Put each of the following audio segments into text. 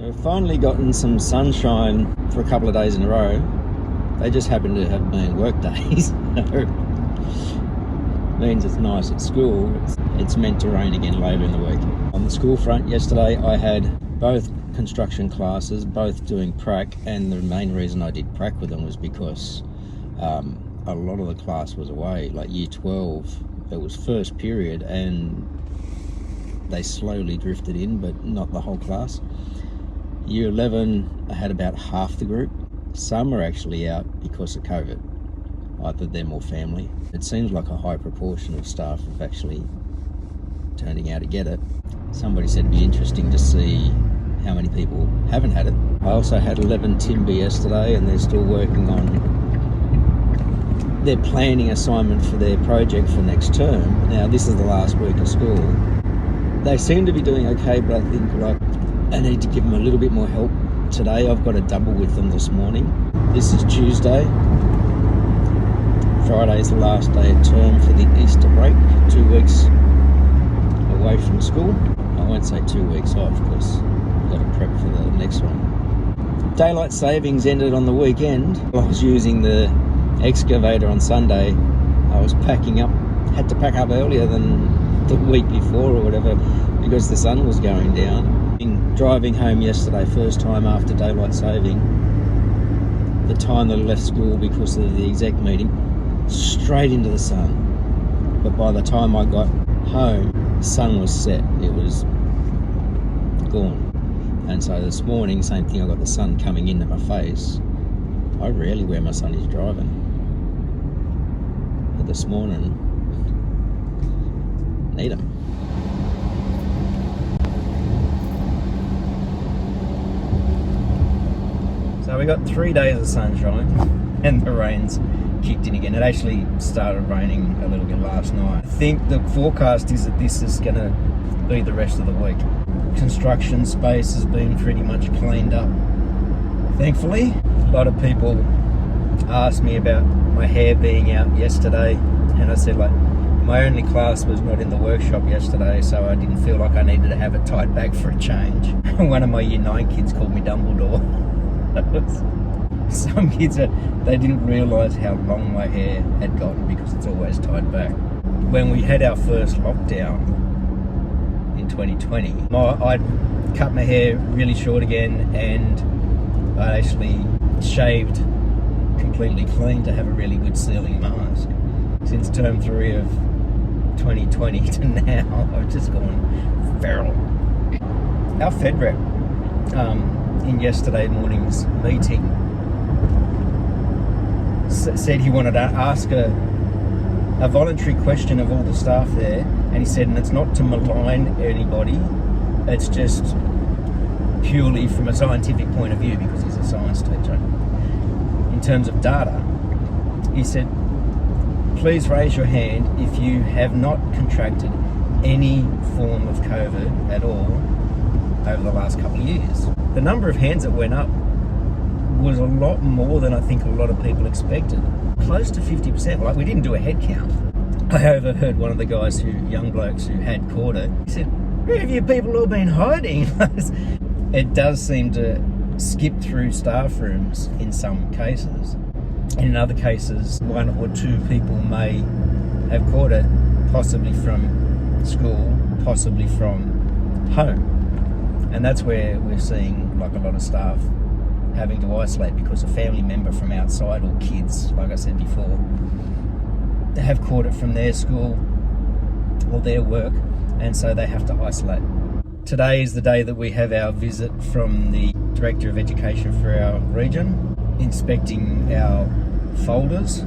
We've finally gotten some sunshine for a couple of days in a row. They just happen to have been work days. Means it's nice at school. It's meant to rain again later in the week. On the school front yesterday, I had both construction classes, both doing prac, and the main reason I did prac with them was because a lot of the class was away. Like year 12, it was first period and they slowly drifted in, but not the whole class. Year 11, I had about half the group. Some are actually out because of COVID, either them or family. It seems like a high proportion of staff have actually turning out to get it. Somebody said it'd be interesting to see how many people haven't had it. I also had 11 timber yesterday, and they're still working on their planning assignment for their project for next term. Now, this is the last week of school. They seem to be doing okay, but I think I need to give them a little bit more help today. I've got a double with them this morning. This is Tuesday. Friday is the last day of term for the Easter break. 2 weeks away from school. I won't say 2 weeks off because I've got to prep for the next one. Daylight savings ended on the weekend. I was using the excavator on Sunday. I was packing up, had to pack up earlier than the week before or whatever because the sun was going down. Driving home yesterday, first time after daylight saving, the time that I left school because of the exec meeting, straight into the sun. But by the time I got home, the sun was set. It was gone. And so this morning, same thing, I got the sun coming into my face. I rarely wear my sunnies driving. But this morning, need them. So we got 3 days of sunshine and the rain's kicked in again. It actually started raining a little bit last night. I think the forecast is that this is going to be the rest of the week. Construction space has been pretty much cleaned up, thankfully. A lot of people asked me about my hair being out yesterday, and I said, like, my only class was not in the workshop yesterday, so I didn't feel like I needed to have it tied back for a change. One of my year 9 kids called me Dumbledore. Some kids, they didn't realise how long my hair had gotten because it's always tied back. When we had our first lockdown in 2020, I'd cut my hair really short again, and I actually shaved completely clean to have a really good sealing mask. Since term 3 of 2020 to now, I've just gone feral. Our Fed rep, in yesterday morning's meeting, said he wanted to ask a voluntary question of all the staff there, and he said, and it's not to malign anybody, it's just purely from a scientific point of view because he's a science teacher. In terms of data, he said, please raise your hand if you have not contracted any form of COVID at all over the last couple of years. The number of hands that went up was a lot more than I think a lot of people expected. Close to 50%. Like, we didn't do a head count. I overheard one of the guys young blokes who had caught it, he said, where have you people all been hiding? It does seem to skip through staff rooms in some cases. In other cases, 1 or 2 people may have caught it, possibly from school, possibly from home. And that's where we're seeing like a lot of staff having to isolate because a family member from outside or kids, like I said before, they have caught it from their school or their work, and so they have to isolate. Today is the day that we have our visit from the Director of Education for our region, inspecting our folders.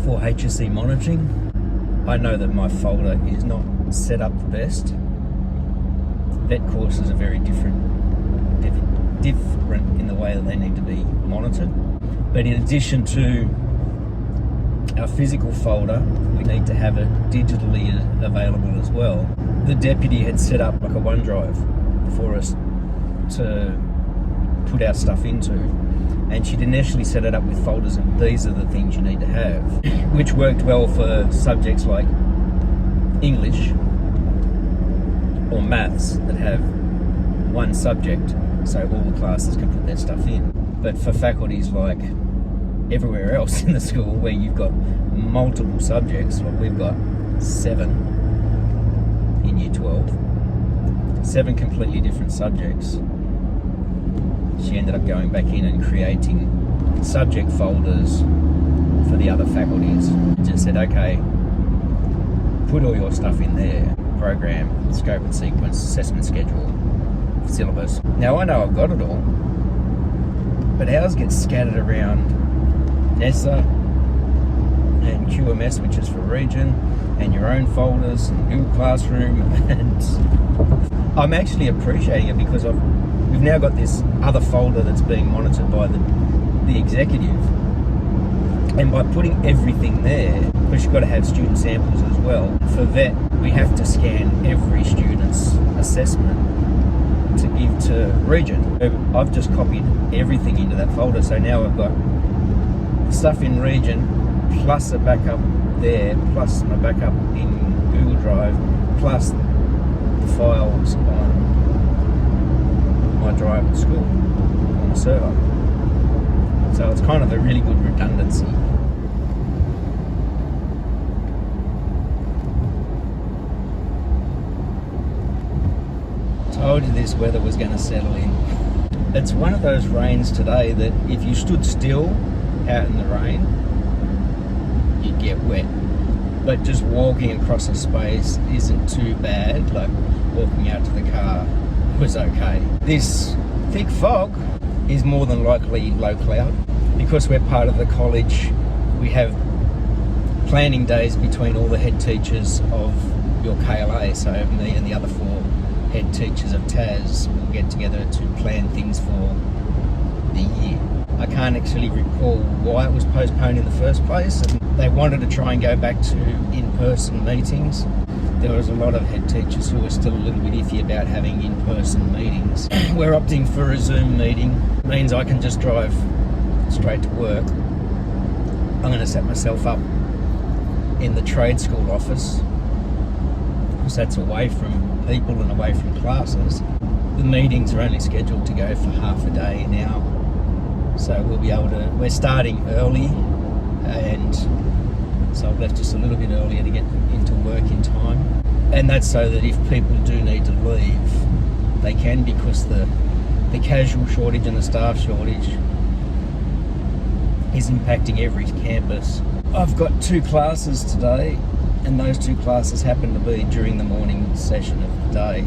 For HSE monitoring. I know that my folder is not set up the best. Vet courses are very different in the way that they need to be monitored. But in addition to our physical folder, we need to have it digitally available as well. The deputy had set up like a OneDrive for us to put our stuff into, and she'd initially set it up with folders and these are the things you need to have, which worked well for subjects like English, or maths that have one subject, so all the classes can put their stuff in. But for faculties like everywhere else in the school where you've got multiple subjects, like we've got 7 in Year 12, 7 completely different subjects. She ended up going back in and creating subject folders for the other faculties. Just said, okay, put all your stuff in there: program, scope and sequence, assessment schedule, syllabus. Now I know I've got it all, but ours gets scattered around NESA and QMS, which is for region, and your own folders and Google Classroom. And I'm actually appreciating it because we've now got this other folder that's being monitored by the executive. And by putting everything there, because you've got to have student samples as well, for VET we have to scan every student's assessment to give to region. So I've just copied everything into that folder, so now I've got stuff in region, plus a backup there, plus my backup in Google Drive, plus the files on my drive at school on the server. So it's kind of a really good redundancy. Told you this weather was going to settle in. It's one of those rains today that if you stood still out in the rain, you'd get wet. But just walking across a space isn't too bad. Like walking out to the car was okay. This thick fog is more than likely low cloud. Because we're part of the college, we have planning days between all the head teachers of your KLA. So me and the other 4 head teachers of TAS will get together to plan things for the year. I can't actually recall why it was postponed in the first place. They wanted to try and go back to in-person meetings. There was a lot of head teachers who were still a little bit iffy about having in-person meetings. We're opting for a Zoom meeting. It means I can just drive straight to work. I'm going to set myself up in the trade school office because that's away from people and away from classes. The meetings are only scheduled to go for half a day now, so we'll be able to, we're starting early, and so I've left just a little bit earlier to get into work in time. And that's so that if people do need to leave, they can, because the casual shortage and the staff shortage is impacting every campus. I've got 2 classes today, and those 2 classes happen to be during the morning session of the day.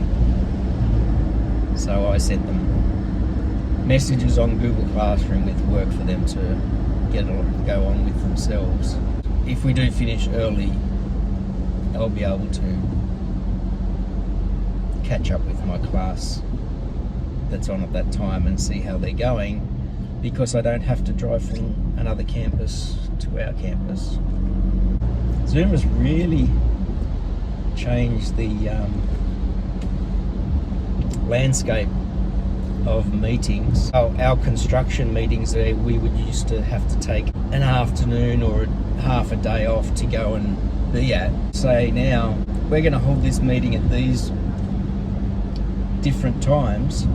So I sent them messages on Google Classroom with work for them to go on with themselves. If we do finish early, I'll be able to catch up with my class that's on at that time and see how they're going, because I don't have to drive from another campus to our campus. Zoom has really changed the landscape of meetings. Our construction meetings there, we would used to have to take an afternoon or half a day off to go and be at. Say now, we're going to hold this meeting at these different times,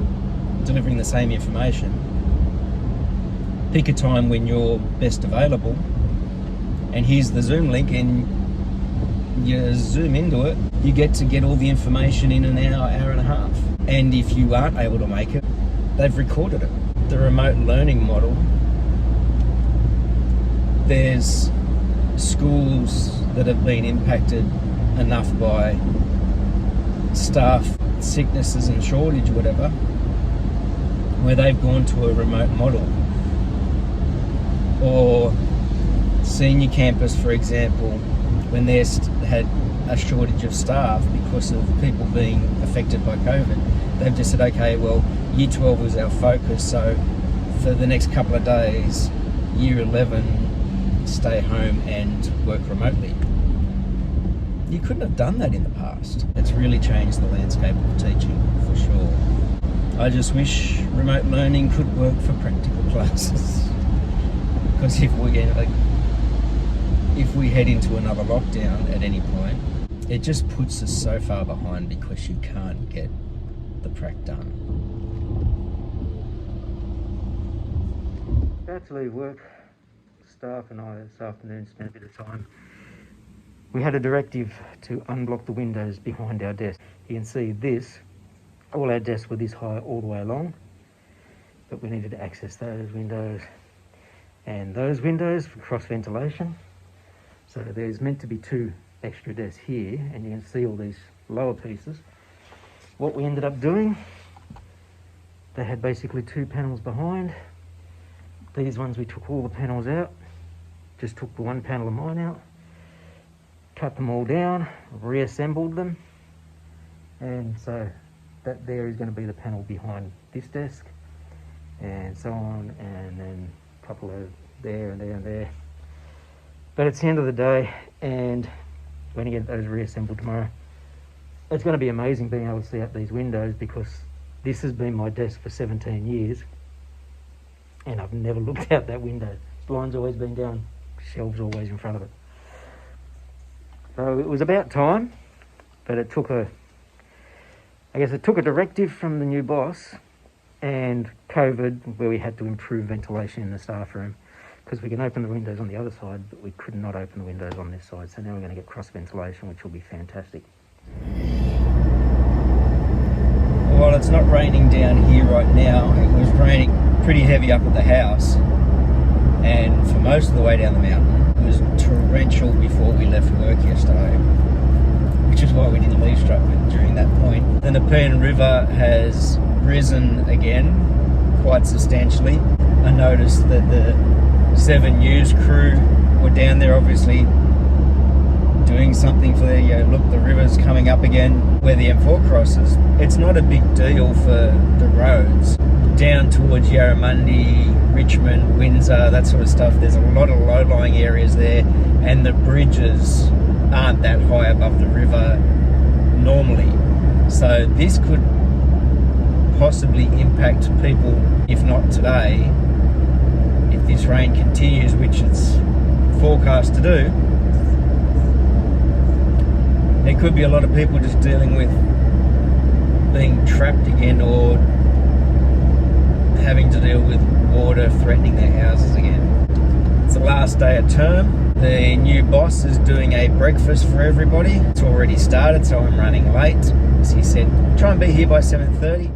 delivering the same information. Pick a time when you're best available, and here's the Zoom link, and you zoom into it. You get to get all the information in an hour, hour and a half. And if you aren't able to make it, they've recorded it. The remote learning model, there's schools that have been impacted enough by staff sicknesses and shortage or whatever, where they've gone to a remote model. Or senior campus, for example, when they had a shortage of staff because of people being affected by COVID, they've just said, okay, well, Year 12 was our focus, so for the next couple of days, Year 11 stay home and work remotely. You couldn't have done that in the past. It's really changed the landscape of teaching, for sure. I just wish remote learning could work for practical classes. Because if we head into another lockdown at any point, it just puts us so far behind because you can't get the prac done. About to leave work. Staff and I this afternoon spent a bit of time. We had a directive to unblock the windows behind our desk. You can see this, all our desks were this high all the way along, but we needed to access those windows and those windows for cross ventilation. So there's meant to be 2 extra desks here, and you can see all these lower pieces. What we ended up doing, they had basically 2 panels behind. These ones we took all the panels out, just took the 1 panel of mine out, cut them all down, reassembled them, and so that there is going to be the panel behind this desk, and so on, and then a couple of there and there and there. But it's the end of the day, and we're going to get those reassembled tomorrow. It's going to be amazing being able to see out these windows, because this has been my desk for 17 years and I've never looked out that window. Blind's always been down, shelves always in front of it. So it was about time, but it took a directive from the new boss and COVID, where we had to improve ventilation in the staff room, because we can open the windows on the other side, but we could not open the windows on this side. So now we're going to get cross ventilation, which will be fantastic. Well, it's not raining down here right now. It was raining pretty heavy up at the house, and for most of the way down the mountain. It was torrential before we left work yesterday, which is why we didn't leave Strutwood during that point. The Nepean River has risen again quite substantially. I noticed that the 7 News crew were down there, obviously doing something for their, look, the river's coming up again where the M4 crosses. It's not a big deal for the roads. Down towards Yarramundi, Richmond, Windsor, that sort of stuff, there's a lot of low-lying areas there, and the bridges aren't that high above the river normally. So this could possibly impact people, if not today, if this rain continues, which it's forecast to do. There could be a lot of people just dealing with being trapped again, or having to deal with water threatening their houses again. It's the last day of term. The new boss is doing a breakfast for everybody. It's already started, so I'm running late. As he said, try and be here by 7:30.